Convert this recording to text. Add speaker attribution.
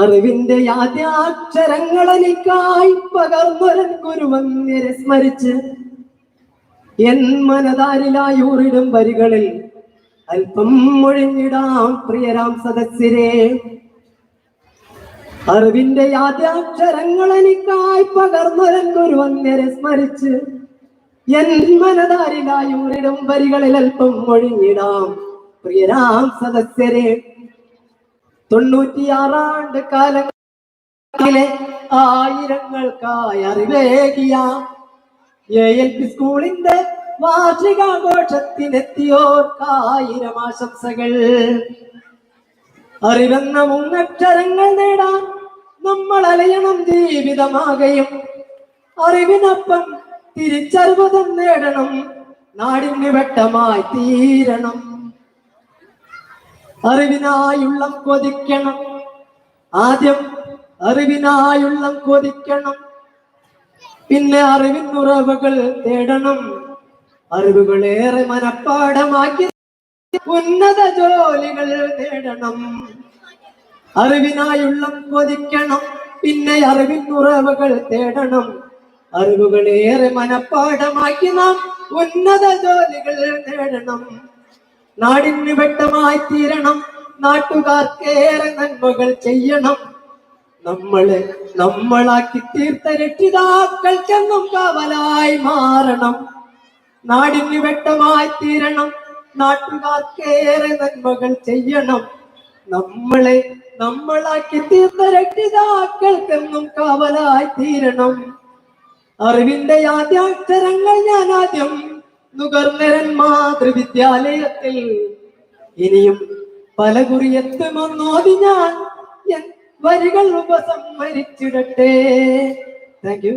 Speaker 1: അറിവിന്റെ ആദ്യാക്ഷരങ്ങൾ എനിക്കായി പകർന്നൊരൻ ഗുരുവന്യരെ സ്മരിച്ച് എൻ മനതാരിലായൂറിടും വരികളിൽ അല്പം മൊഴിഞ്ഞിടാം പ്രിയരാം സദസ്യരെ. അറിവിന്റെ ആദ്യാക്ഷരങ്ങൾ എനിക്കായി പകർന്നൊരൻ ഗുരുവന്യരെ സ്മരിച്ച് എൻ മനതാരിലായൂറിടും വരികളിൽ അല്പം മൊഴിഞ്ഞിടാം പ്രിയരാം സദസ്യരെ. 96 കാലങ്ങളിലെ ആയിരങ്ങൾക്കായി അറിവേകിയ ALP സ്കൂളിന്റെ വാർഷികാഘോഷത്തിനെത്തിയോർക്കായിരം ആശംസകൾ. അറിവെന്ന മൂന്നക്ഷരങ്ങൾ നേടാൻ നമ്മൾ അലയണം ജീവിതമാകയും. അറിവിനൊപ്പം തിരിച്ചറിവതും നേടണം, നാടിന് വെട്ടമായി തീരണം. അറിവിനായുള്ളം കൊതിക്കണം, ആദ്യം അറിവിനായുള്ളം കൊതിക്കണം, പിന്നെ അറിവിനുറവുകൾ തേടണം. അറിവുകളേറെ മനപ്പാഠമാക്കി ഉന്നത ജോലികൾ നേടണം. അറിവിനായുള്ളം കൊതിക്കണം, പിന്നെ അറിവിനുറവുകൾ തേടണം. അറിവുകളേറെ മനപ്പാഠമാക്കി നാം ഉന്നത ജോലികൾ നേടണം. നാടിന് വെട്ടമായി തീരണം, നാട്ടുകാർക്കേറെ നന്മകൾ ചെയ്യണം. നമ്മളാക്കി തീർത്ത രക്ഷിതാക്കൾക്കെന്നും കാവലായി മാറണം. നാടിന് വെട്ടമായി തീരണം, നാട്ടുകാർക്കേറെ നന്മകൾ ചെയ്യണം. നമ്മളാക്കി തീർത്ത രക്ഷിതാക്കൾക്കെന്നും കാവലായി തീരണം. അറിവിന്റെ ആദ്യാക്ഷരങ്ങൾ ഞാൻ ആദ്യം നുകർന്നരൻ മാതൃവിദ്യാലയത്തിൽ. ഇനിയും പല കുറിയെത്തുമെന്നോതി ഞാൻ വരികൾ ഉപസംഹരിച്ചിടട്ടെ. Thank you.